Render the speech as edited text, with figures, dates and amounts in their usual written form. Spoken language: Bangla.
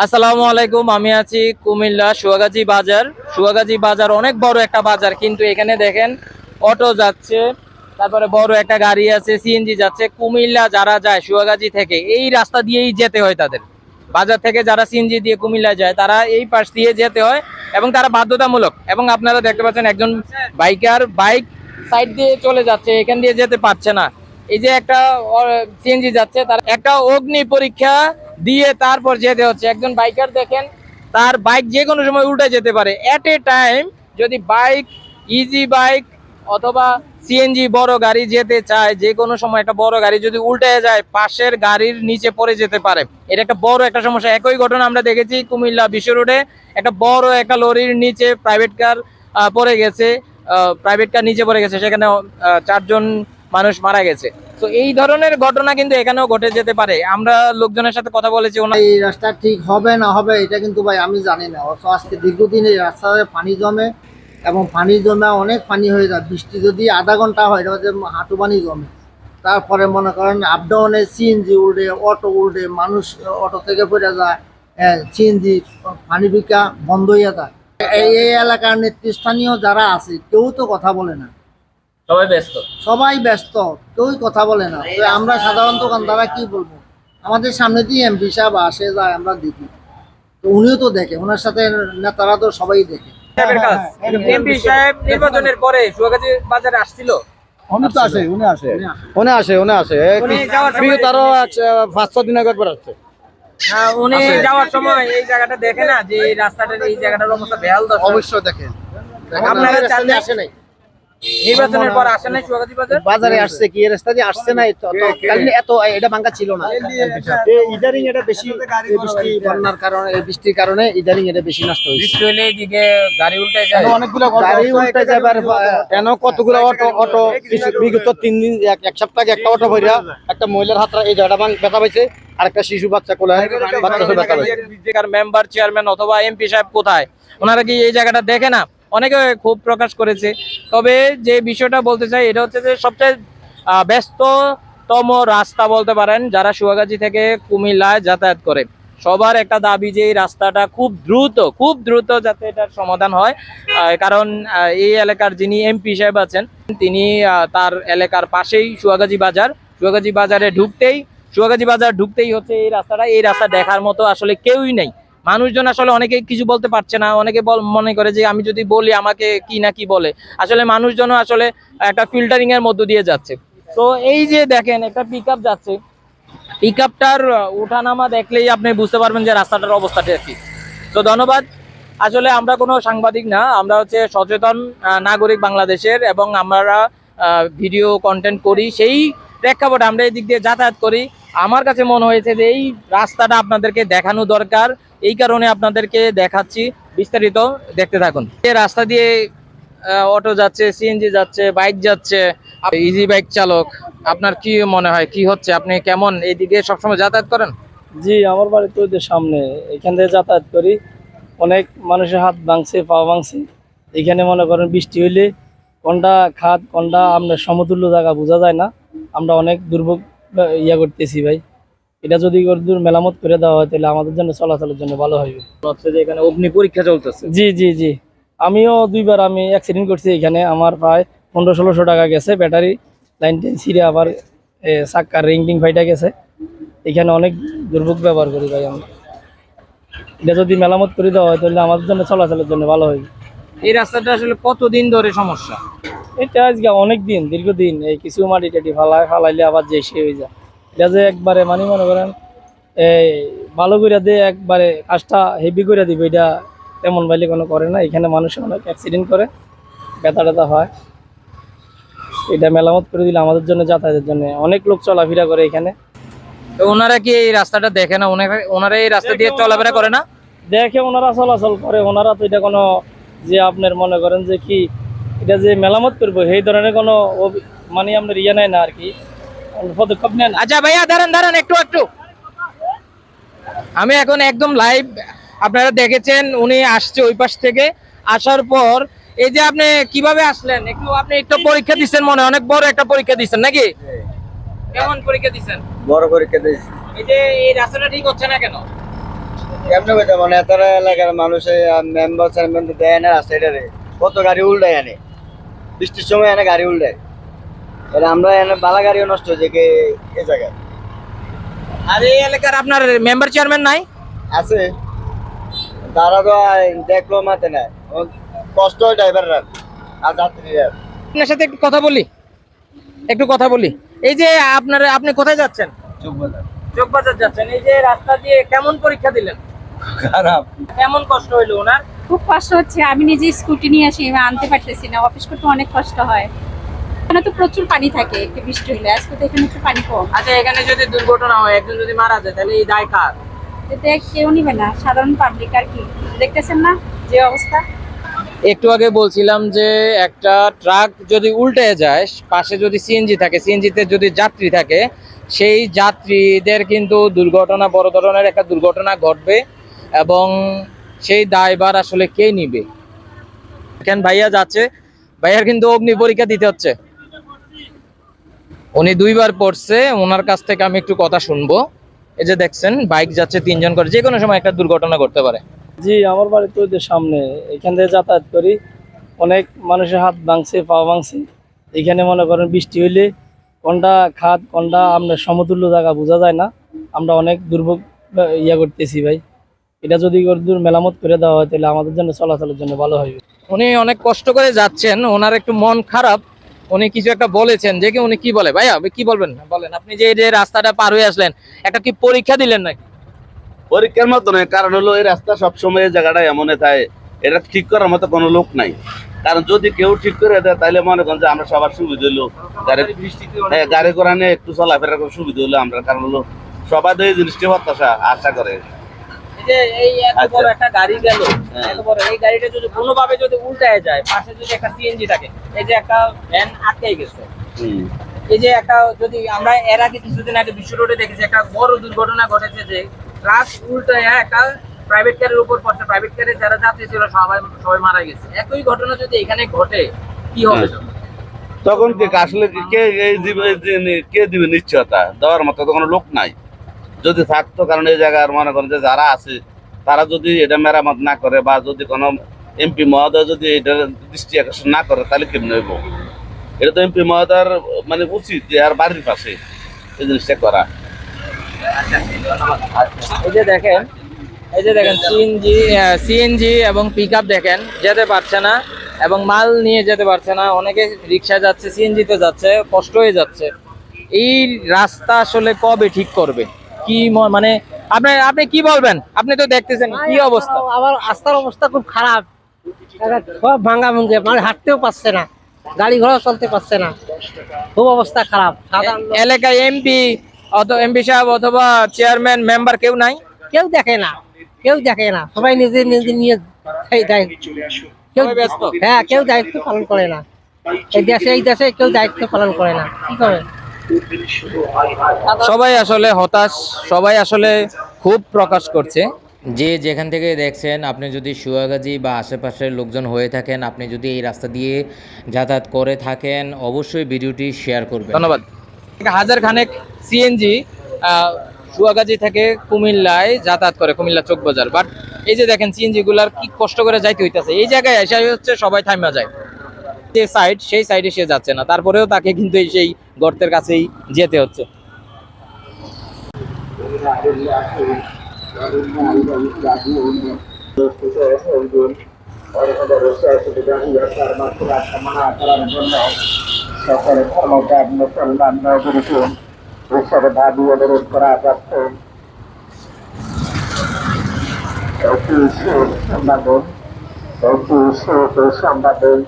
আসসালামু আলাইকুম। আমি আছি কুমিল্লা সুয়াগাজী বাজার। সুয়াগাজী বাজার অনেক বড় একটা বাজার, কিন্তু এখানে দেখেন অটো যাচ্ছে, তারপরে বড় একটা গাড়ি আছে, সিএনজি যাচ্ছে। কুমিল্লা যারা যায় সুয়াগাজী থেকে এই রাস্তা দিয়েই যেতে হয় তাদের। বাজার থেকে যারা সিএনজি দিয়ে কুমিল্লা যায় তারা এই পাশ দিয়ে যেতে হয় এবং তারা বাধ্যতামূলক। এবং আপনারা দেখতে পাচ্ছেন একজন বাইক সাইড দিয়ে চলে যাচ্ছে, এখান দিয়ে যেতে পারছে না। এই যে একটা সিএনজি যাচ্ছে, তার একটা অগ্নি পরীক্ষা দিয়ে তারপর যেতে হচ্ছে। একজন বাইকার দেখেন, তার বাইক যে কোনো সময় উল্টে যেতে পারে। এট এ টাইম যদি বাইক, ইজি বাইক অথবা সিএনজি বড় গাড়ি যেতে চায়, যে কোনো সময় একটা বড় গাড়ি যদি উল্টে যায় পাশের গাড়ির নিচে পড়ে যেতে পারে। এটা একটা বড় একটা সমস্যা। একই ঘটনা আমরা দেখেছি কুমিল্লা বিশ্ব রোডে, একটা বড় একটা লরির নিচে প্রাইভেট কার পড়ে গেছে। প্রাইভেট কার নিচে পড়ে গেছে, সেখানে 4 জন মানুষ মারা গেছে। তো এই ধরনের ঘটনা কিন্তু এখানেও ঘটে যেতে পারে। আমরা লোকজনের সাথে কথা বলেছি, এই রাস্তা ঠিক হবে না হবে এটা কিন্তু ভাই আমি জানি না। অথচ আজকে দীর্ঘদিন এই রাস্তায় পানি জমে এবং পানি জমে অনেক পানি হয়ে যায়। বৃষ্টি যদি আধা ঘন্টা হয় এটা হচ্ছে হাঁটু পানি জমে। তারপরে মনে করেন আপ ডাউনে সিএনজি উল্টে, অটো উল্টে, মানুষ অটো থেকে পড়ে যায়, সিএনজি পানি ঢুকা বন্ধ হয়ে যায়। এই এলাকার নেতৃস্থানীয় যারা আছে কেউ তো কথা বলে না, সবাই ব্যস্ত। সবাই ব্যস্ত, কেউই কথা বলে না। তো আমরা সাধারণ দোকানদাররা কি বলবো? আমাদের সামনে দিয়ে এমপি সাহেব আসে যায়, আমরা দেখি, তো উনিও তো দেখে, ওনার সাথে নেতারা তো সবাই দেখে। এমপি সাহেব নির্বাচনের পরে সুয়াগাজী বাজারে আসছিল। উনি তো আসে, উনি আসে, উনি আসে, উনি আসে। উনি যাওয়ার সময়- বিগত আরো 5-6 দিন আগে একবার আসছে। উনি যাওয়ার সময় এই জায়গাটা দেখে না, যে এই রাস্তাটার এই জায়গাটার অবস্থা বেহাল দশা। অবশ্যই দেখেন। আপনারা চান না? আসে নাই, নির্বাচনের পর আসেন নাই সুয়াগাজী বাজার? বাজারে আসছে কি এই রাস্তা দিয়ে আসছে না। কারণ এত এটা ভাঙা ছিল না। ইদারিং এটা বেশি, এই বৃষ্টি বন্যার কারণে, এই বৃষ্টির কারণে ইদারিং এটা বেশি নষ্ট হয়েছে। বৃষ্টি হলে এদিকে গাড়ি উল্টে যায়। অনেকগুলো গাড়ি উল্টে যাবার, কেন কতগুলো অটো বিগত 3 দিন, এক সপ্তাহ আগে একটা অটো ভরিয়া একটা মহিলার হাতটা এই জায়গাটা ব্যথা পাইছে, আর একটা শিশু বাচ্চা কোলে বাচ্চা ব্যথা পাইছে। মেম্বার, চেয়ারম্যান অথবা এমপি সাহেব কোথায়? ওনারা কি এই জায়গাটা দেখে না? অনেকে ক্ষোভ প্রকাশ করেছে। তবে যে বিষয়টা বলতে চাই এটা হচ্ছে যে সবচেয়ে ব্যস্ততম রাস্তা বলতে পারেন যারা সুয়াগাজী থেকে কুমিল্লায় যাতায়াত করে। সবার একটা দাবি যে এই রাস্তাটা খুব দ্রুত যাতে এটার সমাধান হয়। কারণ এই এলাকার যিনি এমপি সাহেব আছেন তিনি তার এলাকার পাশেই সুয়াগাজী বাজার। সুয়াগাজী বাজার ঢুকতেই হচ্ছে এই রাস্তাটা। এই রাস্তা দেখার মতো আসলে কেউই নেই। মানুষজন আসলে অনেকে কিছু বলতে পারছে না, অনেকে মনে করে যে আমি যদি বলি আমাকে কি না কি বলে। আসলে মানুষজন আসলে একটা ফিল্টারিং এর মধ্য দিয়ে যাচ্ছে। তো এই যে দেখেন একটা পিকআপ যাচ্ছে, পিকআপটার ওঠানামা দেখলেই আপনি বুঝতে পারবেন যে রাস্তাটার অবস্থাটা কি। তো ধন্যবাদ। আসলে আমরা কোনো সাংবাদিক না, আমরা হচ্ছে সচেতন নাগরিক বাংলাদেশের, এবং আমরা ভিডিও কন্টেন্ট করি। সেই প্রেক্ষাপটে আমরা এই দিক দিয়ে যাতায়াত করি। আমার কাছে মনে হয়েছে যে এই রাস্তাটা আপনাদেরকে দেখানো দরকার, এই কারণে আপনাদেরকে দেখাচ্ছি। বিস্তারিত দেখতে থাকুন। এই রাস্তা দিয়ে অটো যাচ্ছে, সিএনজি যাচ্ছে, বাইক যাচ্ছে। ইজি বাইক চালক, আপনার কি মনে হয় কি হচ্ছে? আপনি কেমন এইদিকে সবসময় যাতায়াত করেন? জি, আমার বাড়ি তো ওই সামনে, এখান থেকে যাতায়াত করি। অনেক মানুষের হাত ভাঙছে, পা ভাঙছে। এখানে মনে করেন বৃষ্টি হইলে কোনটা খাত কোনটা আপনার সমতুল্য জায়গা বোঝা যায় না। আমরা অনেক দুর্ভোগ করতেছি ভাই। এটা যদি দূর মেরামত করে দেওয়া হয় তাহলে আমাদের জন্য চলাচলের জন্য ভালো হবে। হচ্ছে যে এখানে অগ্নি পরীক্ষা চলতেছে। জি জি জি, আমিও 2বার আমি অ্যাক্সিডেন্ট করছি এখানে। আমার প্রায় 1500-1600 টাকা গেছে। ব্যাটারি লাইন টেন ছিঁড়ে আবার চাক্কার রিং ফাইটা গেছে। এখানে অনেক দুর্ভোগ ব্যবহার করি ভাই আমরা। এটা যদি মেরামত করে দেওয়া হয় তাহলে আমাদের জন্য চলাচলের জন্য ভালো হবে। এই রাস্তাটা আসলে কতদিন ধরে সমস্যা? এটা আজকে অনেক দিন, দীর্ঘদিন। এই কিছু মাটি টাটি ফালাইলে আবার যে সে হয়ে যায়। এটা যে একবারে মনে করেন এই ভালো করে দিয়ে একবারে কাজটা হেভি করে দিবে, এটা তেমন বাইলে কোনো করে না। এখানে মানুষ অনেক অ্যাক্সিডেন্ট করে, ব্যথা ট্যাথা হয়। এটা মেরামত করে দিলে আমাদের জন্য, যাতায়াতের জন্য অনেক লোক চলাফেরা করে এখানে। তো ওনারা কি এই রাস্তাটা দেখে না? ওনারা এই রাস্তা দিয়ে চলাফেরা করে না? দেখে, ওনারা চলাচল করে। ওনারা তো এটা কোনো যে আপনার মনে করেন যে কি এটা যে মেরামত করবো সেই ধরনের কোনো আপনার নেয় না আর কি, পদক্ষেপ নেন। আচ্ছা ভাইয়া, দাঁড়ান একটু। আমি এখন একদম লাইভ, আপনারা দেখেছেন উনি আসছে ওই পাশ থেকে। আসার পর এই যে আপনি কিভাবে আসলেন, আপনি একটু পরীক্ষা দিচ্ছেন, মনে অনেক বড় একটা পরীক্ষা দিচ্ছেন নাকি? কেমন পরীক্ষা দিচ্ছেন? বড় পরীক্ষা দিয়েছি। এই যে এই রাস্তাটা ঠিক হচ্ছে না কেন? কেমনে বলতে মানে তারা এলাকার মানুষের মেম্বার চেয়ারম্যান দেয় না রাস্তাটারে কত গাড়ি উল্টায় আনে বৃষ্টির সময় এনে গাড়ি উল্টায় এটা আমরা এনে বালা গাড়িও নষ্ট হয়েছে এই জায়গায় আর এই এলাকার আপনার মেম্বার চেয়ারম্যান নাই? আছে তারা তো দেখলো মাতে না কষ্ট হয় ড্রাইভাররা আর যাত্রীরা। আপনার সাথে একটু কথা বলি এই যে আপনি কোথায় যাচ্ছেন? চকবাজার যাচ্ছেন। এই যে রাস্তা দিয়ে কেমন পরীক্ষা দিলেন? খারাপ। কেমন কষ্ট হইলো ওনার? খুব কষ্ট হচ্ছে, আমি নিজে স্কুটি নিয়ে আসি, আমি আনতে পারতেছি না, অফিস করতে অনেক কষ্ট হয়। এখানে তো প্রচুর পানি থাকে একটু বৃষ্টি হলে, আজকে তো এখানে একটু পানি কম। আচ্ছা, এখানে যদি দুর্ঘটনা হয়, একজন যদি মারা যায়, তাহলে এই দায় কার? এতে কেউ নিবে না, সাধারণ পাবলিক। আর কি দেখতেছেন না যে অবস্থা। একটু আগে বলছিলাম যে একটা ট্রাক যদি উল্টে যায়, পাশে যদি সিএনজি থাকে, সিএনজিতে যদি যাত্রী থাকে, সেই যাত্রীদের কিন্তু দুর্ঘটনা, বড় ধরনের একটা দুর্ঘটনা ঘটবে এবং সেই দায়ভার আসলে কে নিবে? কেন ভাইয়া যাচ্ছে, ভাইয়ার কিন্তু অগ্নি পরীক্ষা দিতে হচ্ছে। উনি 2 বার পড়ছে, ওনার কাছ থেকে আমি একটু কথা শুনবো। এই যে দেখছেন বাইক যাচ্ছে 3 জন করে, যে কোনো সময় একটা দুর্ঘটনা ঘটতে পারে। জি, আমার বাড়ি তো ওদের সামনে, এখান থেকে যাতায়াত করি, অনেক মানুষের হাত ভাঙছে, পা ভাঙছে। এখানে মনে করেন বৃষ্টি হইলে কোনটা খাত কোনটা আপনার সমতুল্য জায়গা বোঝা যায় না। আমরা অনেক দুর্ভোগ করতেছি ভাই। এটা যদি দূর মেরামত করে দেওয়া হয় তাহলে আমাদের জন্য চলাচলের জন্য ভালো হবে। উনি অনেক কষ্ট করে যাচ্ছেন, ওনার একটু মন খারাপ। উনি কিছু একটা বলেছেন, যে কি উনি কি বলে? ভাইয়া কি বলবেন? বলেন, আপনি যে যে রাস্তাটা পার হয়ে আসলেন, একটা কি পরীক্ষা দিলেন নাকি? পরীক্ষার মতো নয়, কারণ হলো এই রাস্তা সবসময় এই জায়গাটা এমন থাকে, এটা ঠিক করার মতো কোনো লোক নাই। কারণ যদি কেউ ঠিক করে দেয় তাহলে মনে করেন যে আমরা সবার সুবিধা হলো, গাড়ি ঘোড়া নিয়ে একটু চলাফেরা করে সুবিধা হলো আমরা। কারণ হলো সবাই তো এই জিনিসটি হতাশা আশা করে। এই যে এই এত বড় একটা গাড়ি গেল, হ্যাঁ। এত বড় এই গাড়িটা যদি কোনোভাবে যদি উল্টায় যায়, পাশে যদি একটা সিএনজি থাকে, এই যে একটা ভ্যান আটকে গেছে, এই যে একটা যদি আমরা এর আগে কিছুদিন আগে বিশ্ব রোডে দেখেছি একটা বড় দুর্ঘটনা ঘটেছে, যে ট্রাক উল্টায় একটা প্রাইভেট কারের উপর পড়ছে, প্রাইভেট কারে যারা যাত্রী ছিল সবাই মারা গেছে। একই ঘটনা যদি এখানে ঘটে, কি হবে? তখন কি আসলে কে কে দিবে নিশ্চয়তা দেওয়ার মতো তো কোনো লোক নাই। যদি থাকতো, কারণ এই জায়গার মনে করেন যে যারা আছে তারা যদি এটা মেরামত না করে, বা যদি কোনো এমপি মহোদয় যদি এটা দৃষ্টি আকর্ষণ না করে, তাহলে কেমন হইব? এটা তো এমপি মহোদয়ের মানে উচিত যে আর বাড়ির পাশে এই জিনিসটা করা। এই যে দেখেন সিএনজি এবং পিকআপ দেখেন যেতে পারছে না, এবং মাল নিয়ে যেতে পারছে না। অনেকে রিক্সা যাচ্ছে, সিএনজিতে যাচ্ছে, কষ্ট হয়ে যাচ্ছে। এই রাস্তা আসলে কবে ঠিক করবে? কি মানে আপনি কি বলবেন? আপনি তো দেখতেছেন কি অবস্থা। আবার রাস্তার অবস্থা খুব খারাপ, সব ভাঙা ভুঙ্গে, মানে হাঁটতেও পারছে না, গাড়ি ঘোড়া চলতে পারছে না, খুব অবস্থা খারাপ। এলাকায় এমপি সাহেব অথবা চেয়ারম্যান মেম্বার কেউ নাই? কেউ দেখে না, সবাই নিজে নিজে নিয়ে কেউ ব্যস্ত। হ্যাঁ, কেউ দায়িত্ব পালন করে না। এই দেশে কেউ দায়িত্ব পালন করে না, কি করে? সবাই আসলে হতাশ, সবাই আসলে খুব প্রকাশ করছে। যে যেখান থেকে দেখছেন, আপনি যদি সুয়াগাজী বা আশেপাশের লোকজন হয়ে থাকেন, আপনি যদি এই রাস্তা দিয়ে যাতায়াত করে থাকেন, অবশ্যই ভিডিওটি শেয়ার করবেন। ধন্যবাদ। 1000 খানেক সিএনজি সুয়াগাজী থেকে কুমিল্লায় যাতায়াত করে, কুমিল্লা চকবাজার। বাট এই যে দেখেন সিএনজি গুলার কি কষ্ট করে যাইতে হইতেছে। এই জায়গায় এসে হচ্ছে সবাই থাইমা যায়, যে সাইড সেই সাইডে সে যাচ্ছে না, তারপরেও তাকে কিন্তু সেই গর্তের কাছেই যেতে হচ্ছে। সম্পাদন